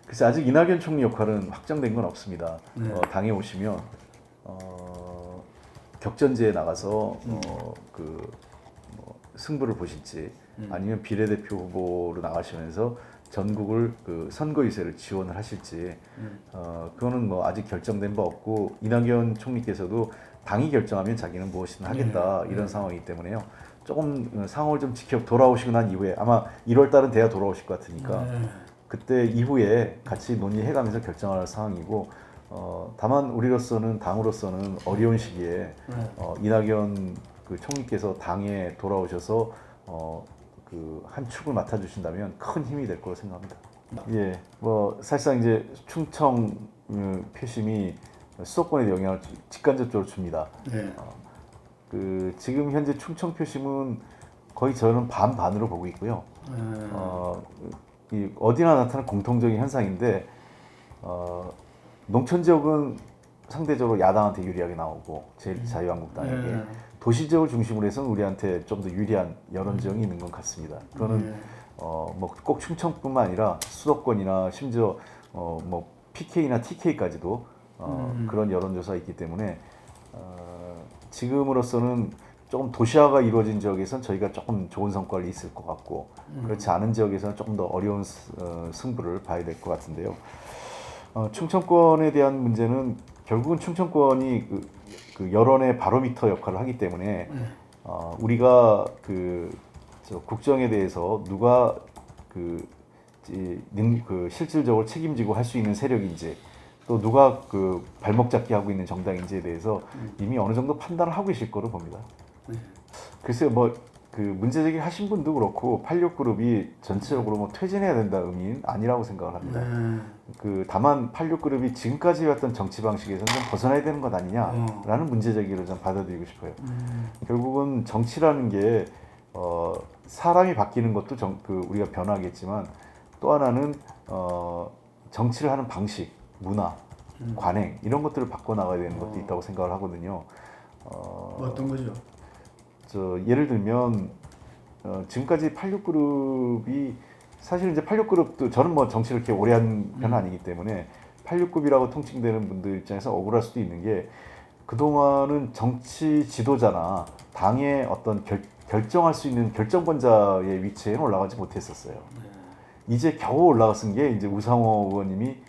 그래서 아직 이낙연 총리 역할은 확정된 건 없습니다. 네. 당에 오시면 격전지에 나가서 뭐 승부를 보실지 아니면 비례대표 후보로 나가시면서 전국을 그 선거 유세를 지원을 하실지 그거는 뭐 아직 결정된 바 없고 이낙연 총리께서도 당이 결정하면 자기는 무엇이든 하겠다 이런 상황이기 때문에요. 조금 상황을 좀 지켜 돌아오시고 난 이후에 아마 1월 달은 돼야 돌아오실 것 같으니까 그때 이후에 같이 논의해가면서 결정할 상황이고 다만 우리로서는 당으로서는 어려운 시기에 이낙연 그 총리께서 당에 돌아오셔서 그 한 축을 맡아주신다면 큰 힘이 될 거로 생각합니다. 예, 뭐 사실상 이제 충청 표심이 수도권에 영향을 직간접적으로 줍니다. 네. 그 지금 현재 충청 표심은 거의 저는 반반으로 보고 있고요. 이 어디나 나타나는 공통적인 현상인데 농촌 지역은 상대적으로 야당한테 유리하게 나오고 자유한국당에게 도시 지역을 중심으로 해서는 우리한테 좀 더 유리한 여론 지형이 있는 것 같습니다. 그거는 뭐 꼭 충청뿐만 아니라 수도권이나 심지어 뭐 PK나 TK까지도 그런 여론조사가 있기 때문에 지금으로서는 조금 도시화가 이루어진 지역에서는 저희가 조금 좋은 성과를 있을 것 같고 그렇지 않은 지역에서는 조금 더 어려운 승부를 봐야 될 것 같은데요. 충청권에 대한 문제는 결국은 충청권이 그 여론의 바로미터 역할을 하기 때문에 우리가 저 국정에 대해서 누가 그 실질적으로 책임지고 할 수 있는 세력인지 또 누가 그 발목 잡기 하고 있는 정당인지에 대해서 이미 어느 정도 판단을 하고 계실 거로 봅니다. 글쎄요, 뭐 그 문제 제기 하신 분도 그렇고 86그룹이 전체적으로 뭐 퇴진해야 된다 의미는 아니라고 생각을 합니다. 그 다만 86그룹이 지금까지 해왔던 정치 방식에서는 좀 벗어나야 되는 것 아니냐라는 문제 제기를 좀 받아들이고 싶어요. 결국은 정치라는 게 사람이 바뀌는 것도 우리가 변화하겠지만 또 하나는 정치를 하는 방식, 문화, 관행 이런 것들을 바꿔 나가야 되는 것도 있다고 생각을 하거든요. 어떤 거죠? 예를 들면 지금까지 86그룹이 사실 이제 86그룹도 저는 뭐 정치를 이렇게 오래 한 편은 아니기 때문에 86급이라고 통칭되는 분들 입장에서 억울할 수도 있는 게 그동안은 정치 지도자나 당의 어떤 결정할 수 있는 결정권자의 위치에는 올라가지 못했었어요. 이제 겨우 올라갔은 게 이제 우상호 의원님이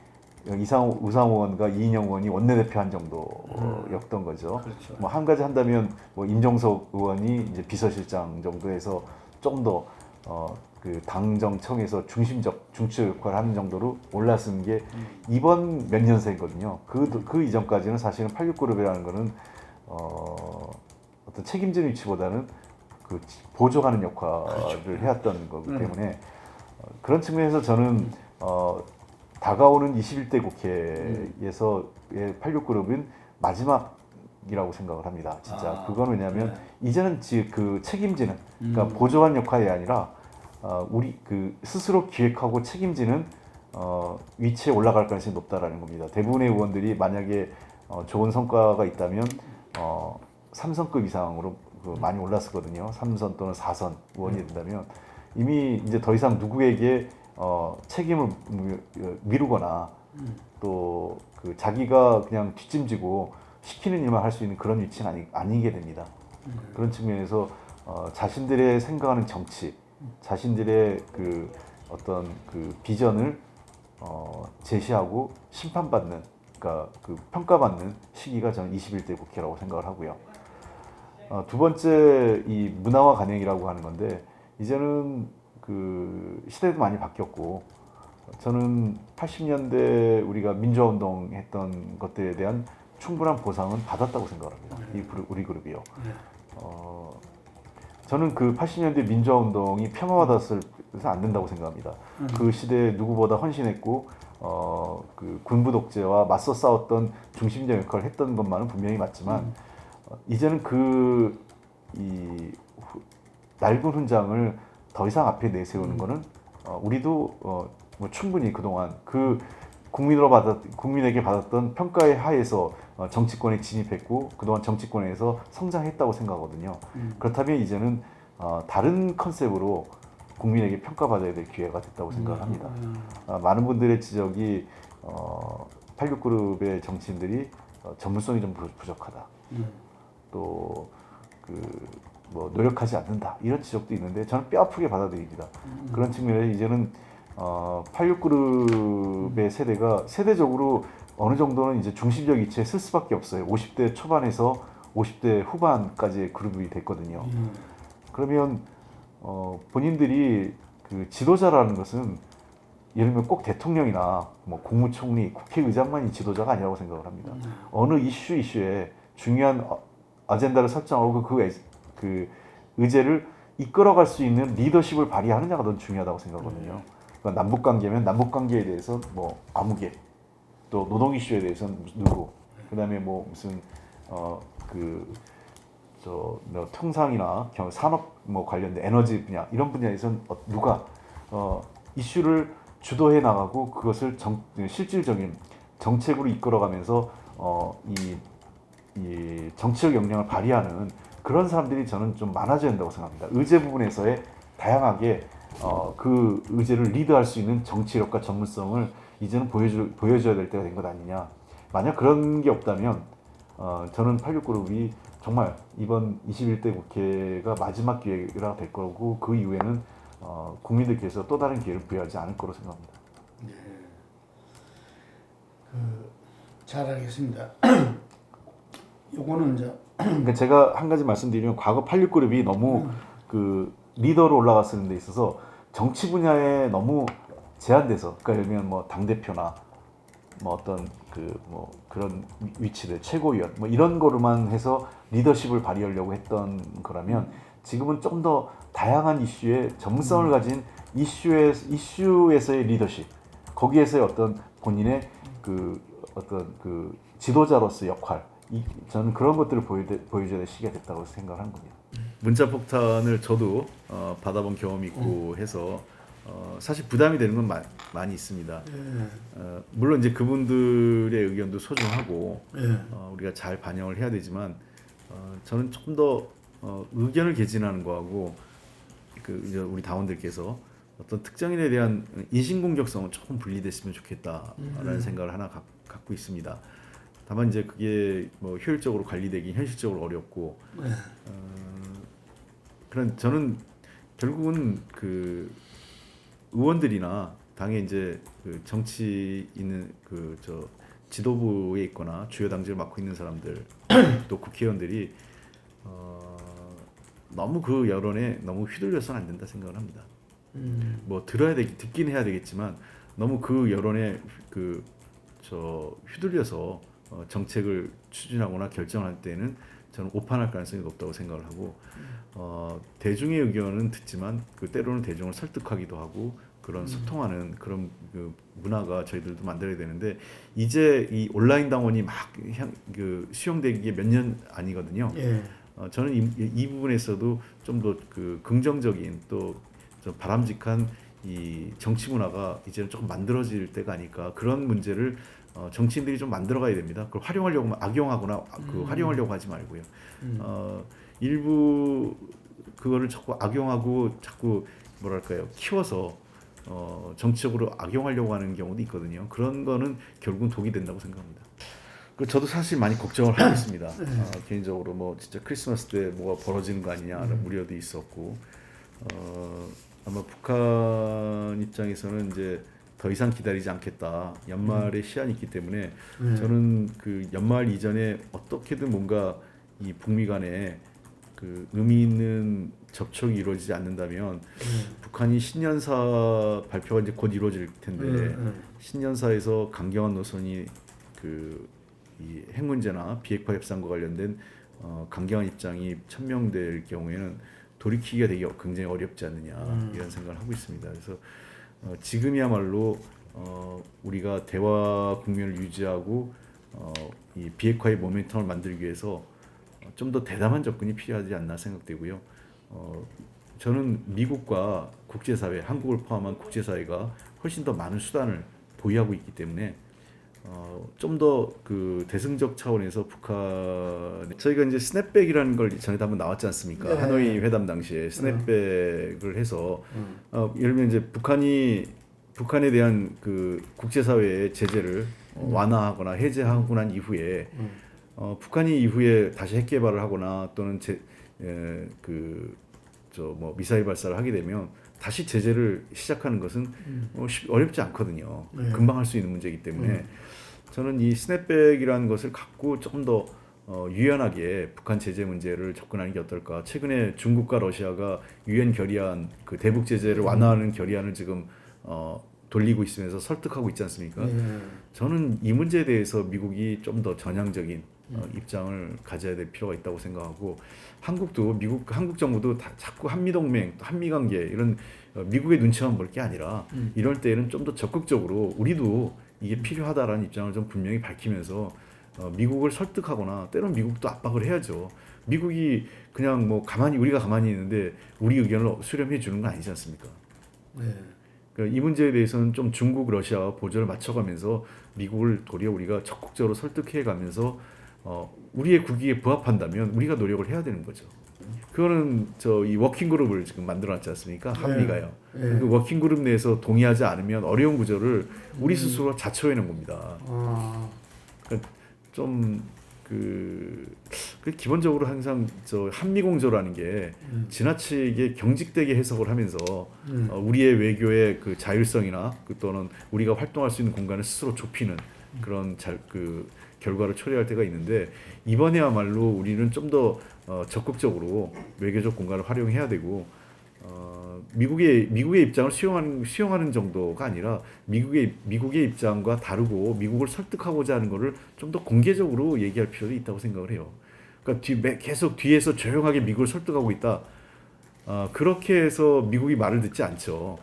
우상호 의원과 이인영 의원이 원내대표 한 정도였던 거죠. 그렇죠. 뭐 한 가지 한다면 뭐 임종석 의원이 이제 비서실장 정도에서 조금 더 그 당정청에서 중추 역할을 하는 정도로 올랐은 게 이번 몇 년새거든요. 그 이전까지는 사실은 86그룹이라는 거는 어떤 책임지는 위치보다는 그 보조하는 역할을 그렇죠. 해왔던 거기 때문에 그런 측면에서 저는 다가오는 21대 국회에서의 86그룹은 마지막이라고 생각을 합니다. 진짜 그건 왜냐하면 이제는 그 책임지는 그러니까 보조한 역할이 아니라 우리 그 스스로 기획하고 책임지는 위치에 올라갈 가능성이 높다라는 겁니다. 대부분의 의원들이 만약에 좋은 성과가 있다면 3선급 이상으로 많이 올랐었거든요. 3선 또는 4선 의원이 된다면 이미 이제 더 이상 누구에게 책임을 미루거나 또 그 자기가 그냥 뒷짐지고 시키는 일만 할 수 있는 그런 위치는 아니게 됩니다. 그런 측면에서 자신들의 생각하는 정치, 자신들의 그 어떤 그 비전을 제시하고 심판받는, 그러니까 그 평가받는 시기가 저는 21대 국회라고 생각을 하고요. 두 번째 이 문화와 관행이라고 하는 건데 이제는 그 시대도 많이 바뀌었고 저는 80년대 우리가 민주화운동 했던 것들에 대한 충분한 보상은 받았다고 생각합니다. 우리 그룹이요. 저는 그 80년대 민주화운동이 폄하받았을 해서 안 된다고 생각합니다. 그 시대에 누구보다 헌신했고 그 군부 독재와 맞서 싸웠던 중심적 역할을 했던 것만은 분명히 맞지만 이제는 이 낡은 훈장을 더 이상 앞에 내세우는 거는 우리도 뭐 충분히 그동안 그 국민에게 받았던 평가의 하에서 정치권에 진입했고 그동안 정치권에서 성장했다고 생각하거든요. 그렇다면 이제는 다른 컨셉으로 국민에게 평가받아야 될 기회가 됐다고 생각을 합니다. 많은 분들의 지적이 86그룹의 정치인들이 전문성이 좀 부족하다. 또 뭐 노력하지 않는다 이런 지적도 있는데 저는 뼈 아프게 받아들입니다. 그런 측면에서 이제는 86그룹의 세대가 세대적으로 어느 정도는 이제 중심적 위치에 쓸 수밖에 없어요. 50대 초반에서 50대 후반까지의 그룹이 됐거든요. 그러면 본인들이 그 지도자라는 것은 예를 들면 꼭 대통령이나 뭐 국무총리, 국회의장만이 지도자가 아니라고 생각을 합니다. 어느 이슈에 중요한 아젠다를 설정하고 그 의제를 이끌어갈 수 있는 리더십을 발휘하느냐가 더 중요하다고 생각하거든요. 그러니까 남북 관계면 남북 관계에 대해서 뭐 아무개, 또 노동 이슈에 대해서는 누구, 그다음에 뭐 무슨 통상이나 산업 뭐 관련된 에너지 분야 이런 분야에서는 누가 이슈를 주도해 나가고 그것을 실질적인 정책으로 이끌어가면서 이 정치적 역량을 발휘하는 그런 사람들이 저는 좀 많아져야 된다고 생각합니다. 의제 부분에서의 다양하게 그 의제를 리드할 수 있는 정치력과 전문성을 이제는 보여줘야 될 때가 된 것 아니냐. 만약 그런 게 없다면 저는 86그룹이 정말 이번 21대 국회가 마지막 기회가 될 거고 그 이후에는 국민들께서 또 다른 기회를 부여하지 않을 거로 생각합니다. 네. 잘 알겠습니다. 요거는 이제 그러니까 제가 한 가지 말씀드리면 과거 86그룹이 너무 그 리더로 올라갔는 데 있어서 정치 분야에 너무 제한돼서 그러니까 예를 들면 뭐 당 대표나 뭐 어떤 뭐 그런 위치들 최고위원 뭐 이런 거로만 해서 리더십을 발휘하려고 했던 거라면 지금은 좀 더 다양한 이슈에 전문성을 가진 이슈에서의 리더십 거기에서의 어떤 본인의 어떤 지도자로서의 역할 저는 그런 것들을 보여줘야 될 시기가 됐다고 생각하는 겁니다. 문자 폭탄을 저도 받아본 경험이 있고 해서 사실 부담이 되는 건 많이 있습니다. 물론 이제 그분들의 의견도 소중하고 우리가 잘 반영을 해야 되지만 저는 조금 더 의견을 개진하는 거하고 이제 우리 다원들께서 어떤 특정인에 대한 인신공격성은 조금 분리됐으면 좋겠다라는 생각을 하나 갖고 있습니다. 다만 이제 그게 뭐 효율적으로 관리되기 현실적으로 어렵고 그런 저는 결국은 의원들이나 당에 이제 정치 있는 지도부에 있거나 주요 당직을 맡고 있는 사람들 또 국회의원들이 너무 그 여론에 너무 휘둘려서는 안 된다 생각을 합니다. 뭐 듣긴 해야 되겠지만 너무 그 여론에 휘둘려서 정책을 추진하거나 결정할 때는 저는 오판할 가능성이 높다고 생각을 하고 대중의 의견은 듣지만 때로는 대중을 설득하기도 하고 그런 소통하는 그런 문화가 저희들도 만들어야 되는데 이제 이 온라인 당원이 막 수용되기에 몇 년 아니거든요. 저는 이 부분에서도 좀 더 긍정적인 또 좀 바람직한 이 정치 문화가 이제는 조금 만들어질 때가 아닐까 그런 문제를 정치인들이 좀 만들어가야 됩니다. 그걸 활용하려고 악용하거나 활용하려고 하지 말고요. 일부 그거를 자꾸 악용하고 자꾸 뭐랄까요 키워서 정치적으로 악용하려고 하는 경우도 있거든요. 그런 거는 결국은 독이 된다고 생각합니다. 저도 사실 많이 걱정을 하고 있습니다. 개인적으로 뭐 진짜 크리스마스 때 뭐가 벌어지는 거 아니냐라는 우려도 있었고 아마 북한 입장에서는 이제 더 이상 기다리지 않겠다. 연말에 시한이 있기 때문에 저는 연말 이전에 어떻게든 뭔가 이 북미 간에 의미 있는 접촉이 이루어지지 않는다면 북한이 신년사 발표가 이제 곧 이루어질 텐데 신년사에서 강경한 노선이 이 핵 문제나 비핵화 협상과 관련된 강경한 입장이 천명될 경우에는 돌이키기가 되게 굉장히 어렵지 않느냐 이런 생각을 하고 있습니다. 그래서 지금이야말로 우리가 대화 국면을 유지하고 이 비핵화의 모멘텀을 만들기 위해서 좀 더 대담한 접근이 필요하지 않나 생각되고요. 저는 미국과 국제사회, 한국을 포함한 국제사회가 훨씬 더 많은 수단을 보유하고 있기 때문에 좀 더 그 대승적 차원에서 북한 저희가 이제 스냅백이라는 걸 전에도 한번 나왔지 않습니까? 네. 하노이 회담 당시에 스냅백을 해서 예를 들면 이제 북한에 대한 그 국제사회의 제재를 완화하거나 해제하고 난 이후에 북한이 이후에 다시 핵 개발을 하거나 또는 뭐 미사일 발사를 하게 되면 다시 제재를 시작하는 것은 어렵지 않거든요. 네. 금방 할 수 있는 문제이기 때문에 저는 이 스냅백이라는 것을 갖고 조금 더 유연하게 북한 제재 문제를 접근하는 게 어떨까. 최근에 중국과 러시아가 유엔 결의안 그 대북 제재를 완화하는 결의안을 지금 돌리고 있으면서 설득하고 있지 않습니까? 저는 이 문제에 대해서 미국이 좀 더 전향적인 입장을 가져야 될 필요가 있다고 생각하고 한국도 한국 정부도 자꾸 한미 동맹, 한미 관계 이런 미국의 눈치만 볼 게 아니라 이럴 때에는 좀 더 적극적으로 우리도 이게 필요하다라는 입장을 좀 분명히 밝히면서 미국을 설득하거나 때론 미국도 압박을 해야죠. 미국이 그냥 뭐 우리가 가만히 있는데 우리 의견을 수렴해 주는 건 아니지 않습니까? 네. 그러니까 이 문제에 대해서는 좀 중국, 러시아와 보조를 맞춰가면서 미국을 도리어 우리가 적극적으로 설득해가면서 우리의 국익에 부합한다면 우리가 노력을 해야 되는 거죠. 그거는 이 워킹 그룹을 지금 만들어놨지 않습니까? 한미가요. 네. 그 워킹 그룹 내에서 동의하지 않으면 어려운 구조를 우리 스스로 자초해낸 겁니다. 그러니까 기본적으로 항상 한미 공조라는 게 지나치게 경직되게 해석을 하면서 우리의 외교의 그 자율성이나 또는 우리가 활동할 수 있는 공간을 스스로 좁히는 그런 결과를 초래할 때가 있는데 이번에야말로 우리는 좀 더 적극적으로 외교적 공간을 활용해야 되고 미국의 입장을 수용하는 정도가 아니라 미국의 입장과 다르고 미국을 설득하고자 하는 것을 좀 더 공개적으로 얘기할 필요도 있다고 생각을 해요. 그러니까 계속 뒤에서 조용하게 미국을 설득하고 있다. 그렇게 해서 미국이 말을 듣지 않죠.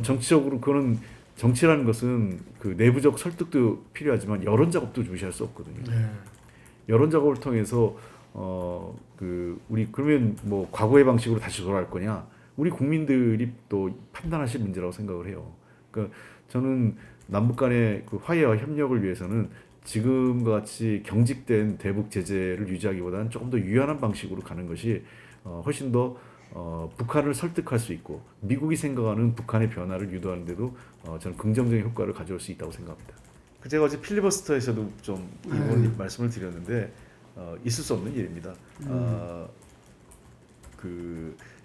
정치적으로 그거는 정치라는 것은 그 내부적 설득도 필요하지만 여론 작업도 무시할 수 없거든요. 네. 여론 작업을 통해서 우리 그러면 뭐 과거의 방식으로 다시 돌아갈 거냐? 우리 국민들이 또 판단하실 문제라고 생각을 해요. 그러니까 저는 남북 간의 그 화해와 협력을 위해서는 지금과 같이 경직된 대북 제재를 유지하기보다는 조금 더 유연한 방식으로 가는 것이 훨씬 더 북한을 설득할 수 있고 미국이 생각하는 북한의 변화를 유도하는데도 저는 긍정적인 효과를 가져올 수 있다고 생각합니다. 제가 어제 필리버스터에서도 좀 이번 말씀을 드렸는데 있을 수 없는 일입니다.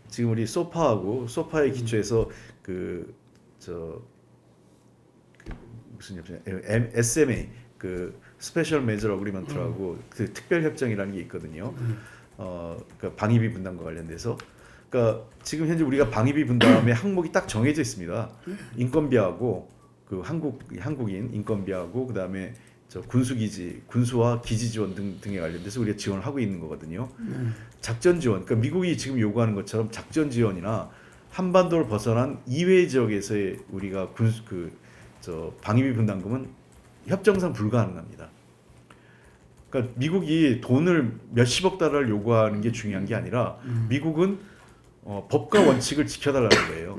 지금 우리 소파의 기초에서 무슨 협정? SMA 그 스페셜 메저 어그리먼트라고 그 특별 협정이라는 게 있거든요. 그러니까 방위비 분담과 관련돼서 그러니까 지금 현재 우리가 방위비 분담의 항목이 딱 정해져 있습니다. 인건비하고 그 한국인 인건비하고 그다음에 군수기지, 군수와 기지 지원 등에 관련돼서 우리가 지원을 하고 있는 거거든요. 작전 지원, 그러니까 미국이 지금 요구하는 것처럼 작전 지원이나 한반도를 벗어난 이외의 지역에서의 우리가 방위비 분담금은 협정상 불가능합니다. 그러니까 미국이 돈을 몇십억 달러를 요구하는 게 중요한 게 아니라 미국은 법과 원칙을 지켜달라는 거예요.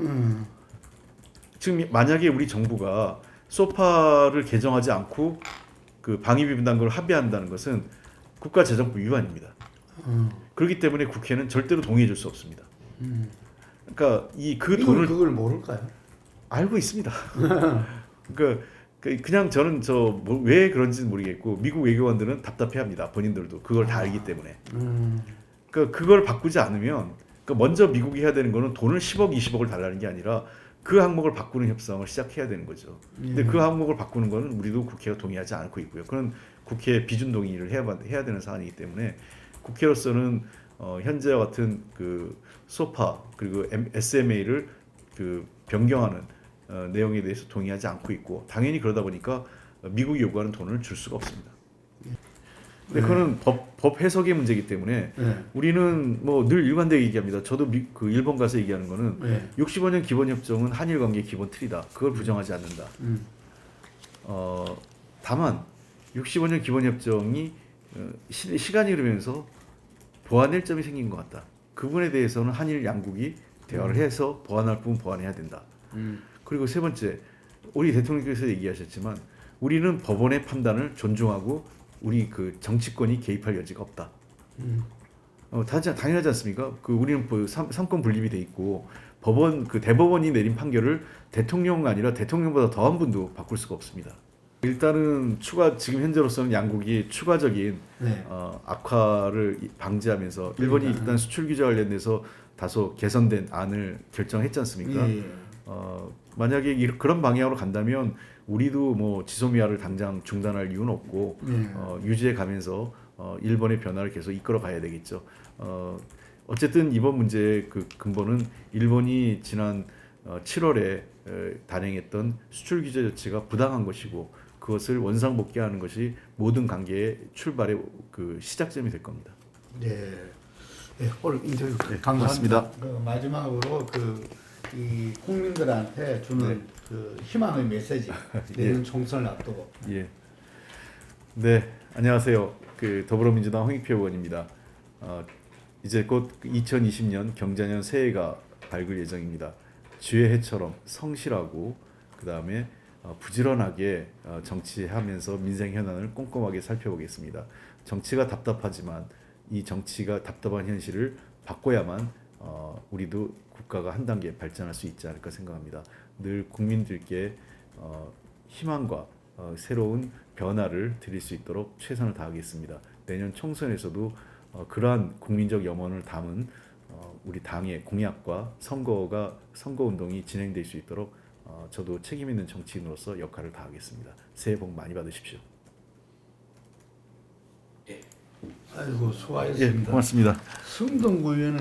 지금 만약에 우리 정부가 소파를 개정하지 않고 그 방위비 분담금을 합의한다는 것은 국가재정법 위반입니다. 그렇기 때문에 국회는 절대로 동의해줄 수 없습니다. 그러니까 돈을 그걸 모를까요? 알고 있습니다. 그러니까 그냥 저는 왜 그런지는 모르겠고 미국 외교관들은 답답해합니다. 본인들도 그걸 다 알기 때문에. 그러니까 그걸 바꾸지 않으면 먼저 미국이 해야 되는 거는 돈을 10억, 20억을 달라는 게 아니라 그 항목을 바꾸는 협상을 시작해야 되는 거죠. 근데 그 항목을 바꾸는 거는 우리도 국회가 동의하지 않고 있고요. 그런 국회 비준 동의를 해야 되는 사안이기 때문에 국회로서는 현재와 같은 그 소파 그리고 SMA를 변경하는 내용에 대해서 동의하지 않고 있고 당연히 그러다 보니까 미국이 요구하는 돈을 줄 수가 없습니다. 근데 그거는 법 해석의 문제이기 때문에 우리는 뭐 늘 일관되게 얘기합니다. 저도 일본 가서 얘기하는 거는 65년 기본협정은 한일 관계 기본 틀이다. 그걸 부정하지 않는다. 다만 65년 기본협정이 시간이 흐르면서 보완할 점이 생긴 것 같다. 그 부분에 대해서는 한일 양국이 대화를 해서 보완할 부분 보완해야 된다. 그리고 세 번째, 우리 대통령께서 얘기하셨지만 우리는 법원의 판단을 존중하고 우리 그 정치권이 개입할 여지가 없다. 당연하지 않습니까? 그 우리는 뭐 삼권 분립이 돼 있고 법원 그 대법원이 내린 판결을 대통령 아니라 대통령보다 더한 분도 바꿀 수가 없습니다. 일단은 지금 현재로서는 양국이 추가적인 네. 악화를 방지하면서 일본이 그러니까. 일단 수출 규제 관련돼서 다소 개선된 안을 결정했지 않습니까? 예, 예. 만약에 그런 방향으로 간다면 우리도 뭐 지소미아를 당장 중단할 이유는 없고 유지해 가면서 일본의 변화를 계속 이끌어 가야 되겠죠. 어쨌든 이번 문제의 그 근본은 일본이 지난 7월에 단행했던 수출 규제 조치가 부당한 것이고 그것을 원상복귀하는 것이 모든 관계의 출발의 그 시작점이 될 겁니다. 네. 네, 오늘 인터뷰 네, 감사합니다. 고맙습니다. 그 마지막으로 이 국민들한테 주는 네. 그 희망의 메시지 내년 총선을 앞두고. 예. 네, 안녕하세요. 그 더불어민주당 홍익표 의원입니다. 이제 곧 2020년 경자년 새해가 밝을 예정입니다. 쥐의 해처럼 성실하고 그 다음에 부지런하게 정치하면서 민생 현안을 꼼꼼하게 살펴보겠습니다. 정치가 답답하지만 이 정치가 답답한 현실을 바꿔야만 우리도 국가가 한 단계 발전할 수 있지 않을까 생각합니다. 늘 국민들께 희망과 새로운 변화를 드릴 수 있도록 최선을 다하겠습니다. 내년 총선에서도 그러한 국민적 염원을 담은 우리 당의 공약과 선거 운동이 진행될 수 있도록 저도 책임 있는 정치인으로서 역할을 다하겠습니다. 새해 복 많이 받으십시오. 아이고 예, 수고하셨습니다. 고맙습니다. 승동구 의원은